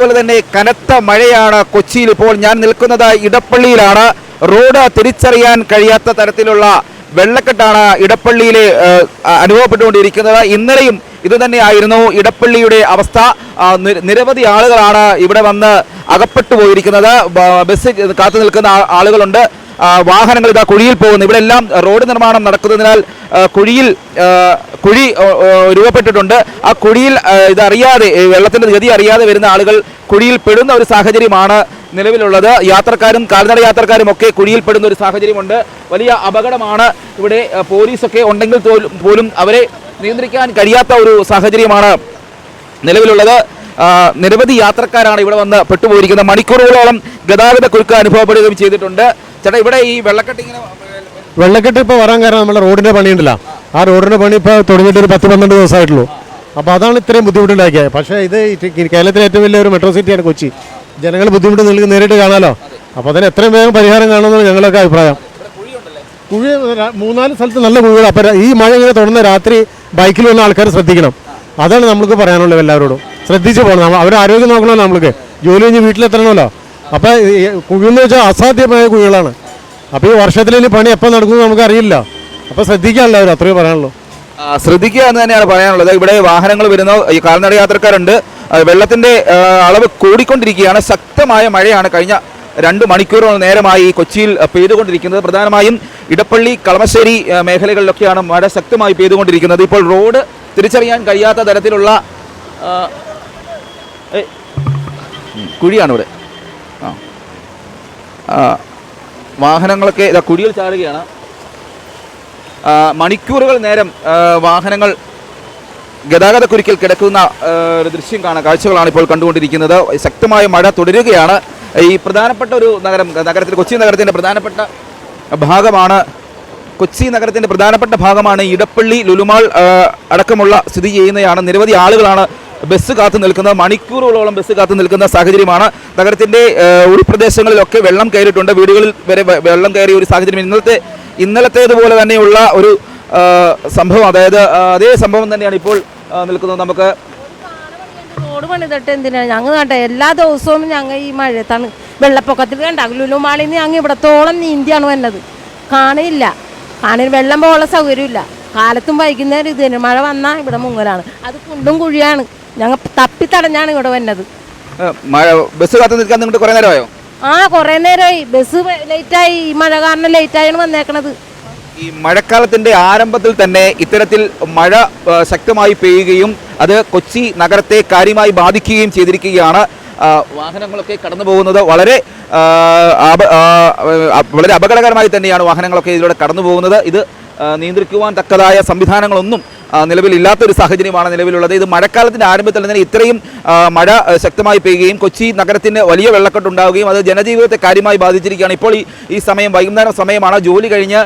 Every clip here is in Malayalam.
അതുപോലെ തന്നെ കനത്ത മഴയാണ് കൊച്ചിയിൽ. ഇപ്പോൾ ഞാൻ നിൽക്കുന്നത് ഇടപ്പള്ളിയിലാണ്. റോഡ് തിരിച്ചറിയാൻ കഴിയാത്ത തരത്തിലുള്ള വെള്ളക്കെട്ടാണ് ഇടപ്പള്ളിയിൽ അനുഭവപ്പെട്ടുകൊണ്ടിരിക്കുന്നത്. ഇന്നലെയും ഇതുതന്നെയായിരുന്നു ഇടപ്പള്ളിയുടെ അവസ്ഥ. നിരവധി ആളുകളാണ് ഇവിടെ വന്ന് അകപ്പെട്ടു പോയിരിക്കുന്നത്. ബസ് കാത്തു നിൽക്കുന്ന ആളുകളുണ്ട്. വാഹനങ്ങൾ ഇതാ കുഴിയിൽ പോകുന്നു. ഇവിടെ എല്ലാം റോഡ് നിർമ്മാണം നടക്കുന്നതിനാൽ കുഴി രൂപപ്പെട്ടിട്ടുണ്ട്. ആ കുഴിയിൽ ഇതറിയാതെ, വെള്ളത്തിൻ്റെ ഗതി അറിയാതെ വരുന്ന ആളുകൾ കുഴിയിൽ പെടുന്ന ഒരു സാഹചര്യമാണ് നിലവിലുള്ളത്. യാത്രക്കാരും കാൽനട യാത്രക്കാരും ഒക്കെ കുഴിയിൽ പെടുന്ന ഒരു സാഹചര്യമുണ്ട്. വലിയ അപകടമാണ്. ഇവിടെ പോലീസൊക്കെ ഉണ്ടെങ്കിൽ പോലും അവരെ നിയന്ത്രിക്കാൻ കഴിയാത്ത ഒരു സാഹചര്യമാണ് നിലവിലുള്ളത്. നിരവധി യാത്രക്കാരാണ് ഇവിടെ വന്ന് പെട്ടുപോയിരിക്കുന്നത്. മണിക്കൂറുകളോളം ഗതാഗത കുരുക്ക് അനുഭവപ്പെടുകയും ചെയ്തിട്ടുണ്ട്. ചേട്ടാ, ഇവിടെ ഈ വെള്ളക്കെട്ട് ഇപ്പോൾ വരാൻ കാരണം നമ്മുടെ റോഡിൻ്റെ പണിയുണ്ടല്ലോ. ആ റോഡിൻ്റെ പണി ഇപ്പോൾ തുടങ്ങിയിട്ട് ഒരു 10-12 ദിവസമായിട്ടുള്ളൂ. അപ്പോൾ അതാണ് ഇത്രയും ബുദ്ധിമുട്ടുണ്ടാക്കിയത്. പക്ഷേ ഇത് കേരളത്തിലെ ഏറ്റവും വലിയൊരു മെട്രോ സിറ്റിയാണ് കൊച്ചി. ജനങ്ങൾ ബുദ്ധിമുട്ട് നിങ്ങൾക്ക് നേരിട്ട് കാണാമല്ലോ. അപ്പോൾ അതിന് എത്രയും വേഗം പരിഹാരം കാണുമെന്നാണ് ഞങ്ങളൊക്കെ അഭിപ്രായം. കുഴി 3-4 സ്ഥലത്ത് നല്ല കുഴികൾ. അപ്പോൾ ഈ മഴ ഇങ്ങനെ തുടർന്ന് രാത്രി ബൈക്കിൽ വന്ന ആൾക്കാർ ശ്രദ്ധിക്കണം. അതാണ് നമ്മൾക്ക് പറയാനുള്ളത്. എല്ലാവരോടും ശ്രദ്ധിച്ച് പോകണം. അവരുടെ ആരോഗ്യം നോക്കണമല്ലോ. നമ്മൾക്ക് ജോലി കഴിഞ്ഞ് വീട്ടിലെത്തണമല്ലോ. അപ്പോൾ കുഴിയെന്ന് വെച്ചാൽ അസാധ്യമായ കുഴികളാണ്. അപ്പോൾ ഈ വർഷത്തിൽ ഇനി പണി എപ്പോൾ നടക്കുമെന്ന് നമുക്കറിയില്ല. അപ്പോൾ ശ്രദ്ധിക്കാമല്ലോ. അവർ അത്രയും പറയാനുള്ളൂ. ശ്രദ്ധിക്കുക എന്ന് തന്നെയാണ് പറയാനുള്ളത്. ഇവിടെ വാഹനങ്ങൾ വരുന്ന ഈ കാൽനട യാത്രക്കാരുണ്ട്. വെള്ളത്തിൻ്റെ അളവ് കൂടിക്കൊണ്ടിരിക്കുകയാണ്. ശക്തമായ മഴയാണ് കഴിഞ്ഞ 2 മണിക്കൂറോളം നേരമായി കൊച്ചിയിൽ പെയ്തുകൊണ്ടിരിക്കുന്നത്. പ്രധാനമായും ഇടപ്പള്ളി, കളമശ്ശേരി മേഖലകളിലൊക്കെയാണ് മഴ ശക്തമായി പെയ്തുകൊണ്ടിരിക്കുന്നത്. ഇപ്പോൾ റോഡ് തിരിച്ചറിയാൻ കഴിയാത്ത തരത്തിലുള്ള കുഴിയാണ് ഇവിടെ. വാഹനങ്ങളൊക്കെ ഇതാ കുഴിയിൽ ചാടുകയാണ്. മണിക്കൂറുകൾ നേരം വാഹനങ്ങൾ ഗതാഗത കുരുക്കിൽ കിടക്കുന്ന ഒരു ദൃശ്യം കാഴ്ചകളാണ് ഇപ്പോൾ കണ്ടുകൊണ്ടിരിക്കുന്നത്. ശക്തമായ മഴ തുടരുകയാണ്. ഈ പ്രധാനപ്പെട്ട ഒരു കൊച്ചി നഗരത്തിൻ്റെ പ്രധാനപ്പെട്ട ഭാഗമാണ് ഇടപ്പള്ളി. ലുലുമാൾ അടക്കമുള്ള സ്ഥിതി ചെയ്യുന്നതാണ്. നിരവധി ആളുകളാണ് ബസ് കാത്തു നിൽക്കുന്നത്. മണിക്കൂറുകളോളം ബസ് കാത്തു നിൽക്കുന്ന സാഹചര്യമാണ്. നഗരത്തിൻ്റെ ഉൾപ്രദേശങ്ങളിലൊക്കെ വെള്ളം കയറിയിട്ടുണ്ട്. വീടുകളിൽ വരെ വെള്ളം കയറിയ ഒരു സാഹചര്യം. ഇന്നലത്തേതുപോലെ തന്നെയുള്ള ഒരു സംഭവം, അതായത് അതേ സംഭവം തന്നെയാണ് ഇപ്പോൾ നിൽക്കുന്നത്. നമുക്ക് റോഡ് പണിതിട്ട് എന്തിനാണ് ഞങ്ങൾ കണ്ടത്? എല്ലാ ദിവസവും ഞങ്ങൾ ഈ മഴത്താണ് വെള്ളപ്പൊക്കത്തിൽ കണ്ട ലുലുമാളിൽ നിന്ന് ഞങ്ങൾ ഇവിടത്തോളം നീന്തിയാണ് വന്നത്. കാണില്ല വെള്ളം പോകാനുള്ള സൗകര്യമില്ല. കാലത്തും വൈകുന്നേരം ഇത് തന്നെ. മഴ വന്നാൽ ഇവിടെ മുങ്ങലാണ്. അത് കുണ്ടും കുഴിയാണ്. ഞങ്ങൾ തപ്പിത്തടഞ്ഞാണ് ഇവിടെ വന്നത്. ബസ് കാത്തു നിൽക്കാൻ നിങ്ങൾക്ക് കുറേ നേരമായോ? കുറേ നേരമായി. ബസ് ലേറ്റായി. ഈ മഴ കാരണം ലേറ്റായാണ് വന്നേക്കണത്. ഈ മഴക്കാലത്തിൻ്റെ ആരംഭത്തിൽ തന്നെ ഇത്തരത്തിൽ മഴ ശക്തമായി പെയ്യുകയും അത് കൊച്ചി നഗരത്തെ കാര്യമായി ബാധിക്കുകയും ചെയ്തിരിക്കുകയാണ്. വാഹനങ്ങളൊക്കെ കടന്നു പോകുന്നത് വളരെ അപകടകരമായി തന്നെയാണ് വാഹനങ്ങളൊക്കെ ഇതിലൂടെ കടന്നു പോകുന്നത്. ഇത് നിയന്ത്രിക്കുവാൻ തക്കതായ സംവിധാനങ്ങളൊന്നും നിലവിലില്ലാത്തൊരു സാഹചര്യമാണ് നിലവിലുള്ളത്. ഇത് മഴക്കാലത്തിൻ്റെ ആരംഭത്തിൽ തന്നെ ഇത്രയും മഴ ശക്തമായി പെയ്യുകയും കൊച്ചി നഗരത്തിന് വലിയ വെള്ളക്കെട്ടുണ്ടാവുകയും അത് ജനജീവിതത്തെ കാര്യമായി ബാധിച്ചിരിക്കുകയാണ്. ഇപ്പോൾ ഈ സമയം വൈകുന്നേരം സമയമാണ്. ജോലി കഴിഞ്ഞ്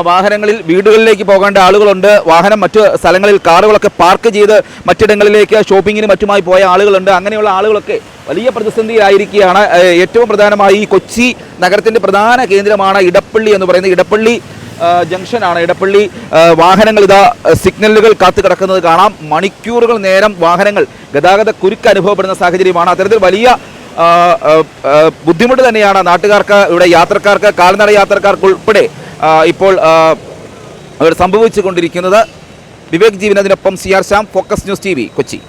വാഹനങ്ങളിൽ വീടുകളിലേക്ക് പോകേണ്ട ആളുകളുണ്ട്. വാഹനം മറ്റ് സ്ഥലങ്ങളിൽ കാറുകളൊക്കെ പാർക്ക് ചെയ്ത് മറ്റിടങ്ങളിലേക്ക് ഷോപ്പിങ്ങിന് മറ്റുമായി പോയ ആളുകളുണ്ട്. അങ്ങനെയുള്ള ആളുകളൊക്കെ വലിയ പ്രതിസന്ധിയിലായിരിക്കുകയാണ്. ഏറ്റവും പ്രധാനമായി ഈ കൊച്ചി നഗരത്തിൻ്റെ പ്രധാന കേന്ദ്രമാണ് ഇടപ്പള്ളി എന്ന് പറയുന്നത്. ഇടപ്പള്ളി ജംഗ്ഷനാണ്. ഇടപ്പള്ളി വാഹനങ്ങൾ ഇതാ സിഗ്നലുകൾ കാത്തു കിടക്കുന്നത് കാണാം. മണിക്കൂറുകൾ നേരം വാഹനങ്ങൾ ഗതാഗത കുരുക്ക് അനുഭവപ്പെടുന്ന സാഹചര്യമാണ്. അത്തരത്തിൽ വലിയ ബുദ്ധിമുട്ട് തന്നെയാണ് നാട്ടുകാർക്ക്, ഇവിടെ യാത്രക്കാർക്ക്, കാൽനട യാത്രക്കാർക്ക് ഉൾപ്പെടെ ഇപ്പോൾ അവർ സംഭവിച്ചു കൊണ്ടിരിക്കുന്നത്. വിവേക് ജീവനത്തിനൊപ്പം CR Shyam, focus news TV, Kochi.